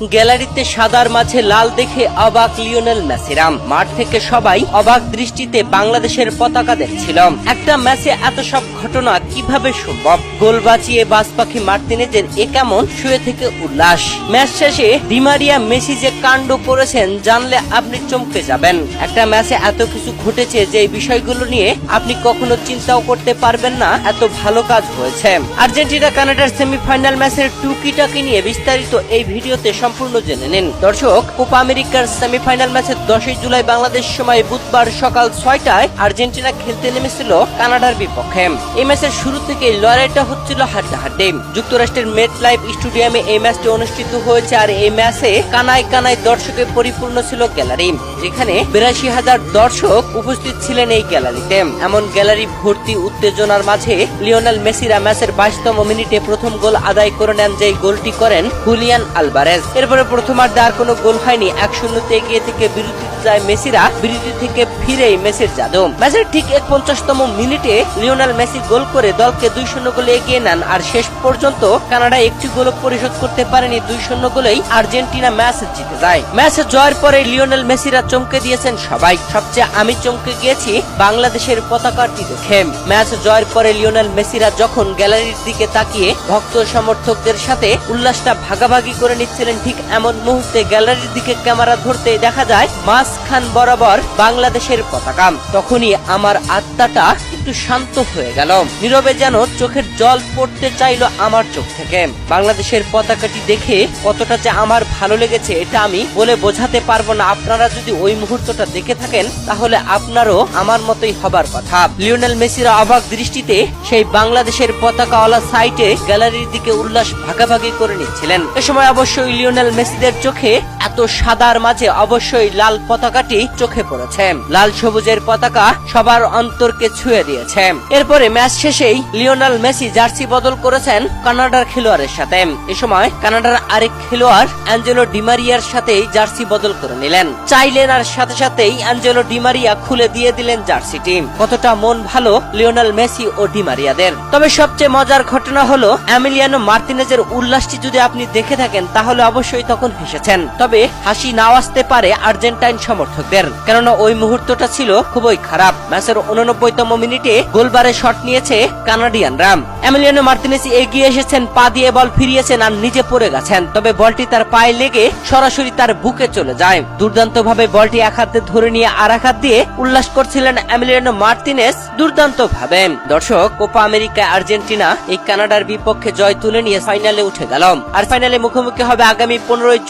গ্যালারিতে সাদার মাঝে লাল দেখে অবাক লিওনেল মেসিরা। মাঠ থেকে সবাই অবাক দৃষ্টিতে বাংলাদেশের পতাকা দেখছিল। একটা ম্যাচে এত সব ঘটনা কিভাবে সম্ভব? গোল বাঁচিয়ে বাজপাখি মার্তিনেজের এ কেমন শুয়ে থেকে উল্লাস। ম্যাচ শেষে ডি মারিয়া মেসি যে কাণ্ড করেছেন জানলে আপনি চমকে যাবেন। একটা ম্যাচে এত কিছু ঘটেছে যে এই বিষয়গুলো নিয়ে আপনি কখনো চিন্তাও করতে পারবেন না, এত ভালো কাজ হয়েছে। আর্জেন্টিনা কানাডার সেমিফাইনাল ম্যাচের টুকিটাকি নিয়ে বিস্তারিত এই ভিডিওতে সম্পূর্ণ জেনে নিন। দর্শক, কোপা আমেরিকার সেমিফাইনাল ম্যাচে 10 জুলাই বাংলাদেশ সময় বুধবার সকাল 6টায় আর্জেন্টিনা খেলতে নেমেছিল কানাডার বিপক্ষে। এই ম্যাচের শুরু থেকে লড়াইটা হচ্ছিল হাড্ডাহাড্ডি। যুক্তরাষ্ট্রের মেট লাইফ স্টেডিয়ামে এই ম্যাচটি অনুষ্ঠিত হয়েছে। আর এই ম্যাচে কানায় কানায় দর্শকে পরিপূর্ণ ছিল গ্যালারি, যেখানে 82,000 দর্শক উপস্থিত ছিলেন এই গ্যালারিতে। এমন গ্যালারি ভর্তি উত্তেজনার মাঝে লিওনেল মেসিরা ম্যাচের 22তম মিনিটে প্রথম গোল আদায় করে নেন, যে গোলটি করেন হুলিয়ান আলভারেজ। এরপরে প্রথমার্ধে আর কোনো গোল হয়নি। 1-0 এগিয়ে থেকে বিরতিতে যায় মেসিরা। বিরতি থেকে ফিরেই মেসির জাদু। ম্যাচের ঠিক 51তম মিনিটে লিওনেল মেসি গোল করে দলকে 2-0 গোলে এগিয়ে নেন। আর শেষ পর্যন্ত কানাডা একটি গোল পরিশোধ করতে পারেনি। 2-0 গোলেই আর্জেন্টিনা ম্যাচ জিতে যায়। ম্যাচে জয়ের পরে লিওনেল মেসিরা চমকে দিয়েছেন সবাই। সবচেয়ে আমি চমকে গিয়েছি বাংলাদেশের পতাকাটি দেখে। ম্যাচ জয়ের পরে লিওনেল মেসিরা যখন গ্যালারির দিকে তাকিয়ে ভক্ত সমর্থকদের সাথে উল্লাসটা ভাগাভাগি করে নিচ্ছিলেন, ঠিক এমন মুহূর্তে গ্যালারির দিকে ক্যামেরা ধরতে দেখা যায় মাঝখান বরাবর বাংলাদেশের পতাকা। তখনই আমার আত্মাটা একটু শান্ত হয়ে গেল। নীরবে যেন চোখের জল পড়তে চাইলো আমার চোখ থেকে। বাংলাদেশের পতাকাটি দেখে কতটা যে আমার ভালো লেগেছে এটা আমি বলে বোঝাতে পারবো না। আপনারা যদি ওই মুহূর্তটা দেখে থাকেন তাহলে আপনারও আমার মতোই হবার কথা। লিওনেল মেসিরা অবাক দৃষ্টিতে সেই বাংলাদেশের পতাকাওয়ালা সাইটে গ্যালারির দিকে উল্লাস ভাগাভাগি করে নিচ্ছিলেন। এ সময় অবশ্যই লিওনেল মেসিদের চোখে এত সাদার মাঝে অবশ্যই লাল পতাকাটি চোখে পড়েছে। লাল সবুজের পতাকা সবার অন্তরকে ছুঁয়ে দিয়েছে। এরপরে ম্যাচ শেষেই লিওনেল মেসি জার্সি বদল করেছেন কানাডার খেলোয়াড়ের সাথে। এ সময় কানাডার আরেক খেলোয়াড় অ্যাঞ্জেলো ডি মারিয়ার সাথেই জার্সি বদল করে নিলেন, চাইলেন। আর সাথে সাথেই অ্যাঞ্জেলো ডি মারিয়া খুলে দিয়ে দিলেন জার্সিটি। কতটা মন ভালো লিওনেল মেসি ও ডি মারিয়াদের। তবে সবচেয়ে মজার ঘটনা হলো এমিলিয়ানো মার্তিনেজের উল্লাসটি যদি আপনি দেখে থাকেন তাহলে অবশ্যই তখন হেসেছেন। তবে হাসি নাও আসতে পারে আর্জেন্টাইন সমর্থকদের, কেননা ওই মুহূর্তটা ছিল খুবই খারাপ। ম্যাচের 89তম মিনিটে গোলবারে শট নিয়েছে কানাডিয়ানরা। এমিলিয়ানো মার্তিনেজ এগিয়ে এসেছেন, পা দিয়ে বল ফিরিয়েছেন আর নিজে পড়ে গেছেন। তবে বলটি তার পায়ে লেগে সরাসরি তার বুকে চলে যায়। দুর্দান্ত ভাবে বলটি এক হাতে ধরে নিয়ে আর এক হাত দিয়ে উল্লাস করছিলেন এমিলিয়ানো মার্তিনেজ দুর্দান্ত ভাবে। দর্শক, কোপা আমেরিকা আর্জেন্টিনা এই কানাডার বিপক্ষে জয় তুলে নিয়ে ফাইনালে উঠে গেল। আর ফাইনালে মুখোমুখি হবে আগামী 15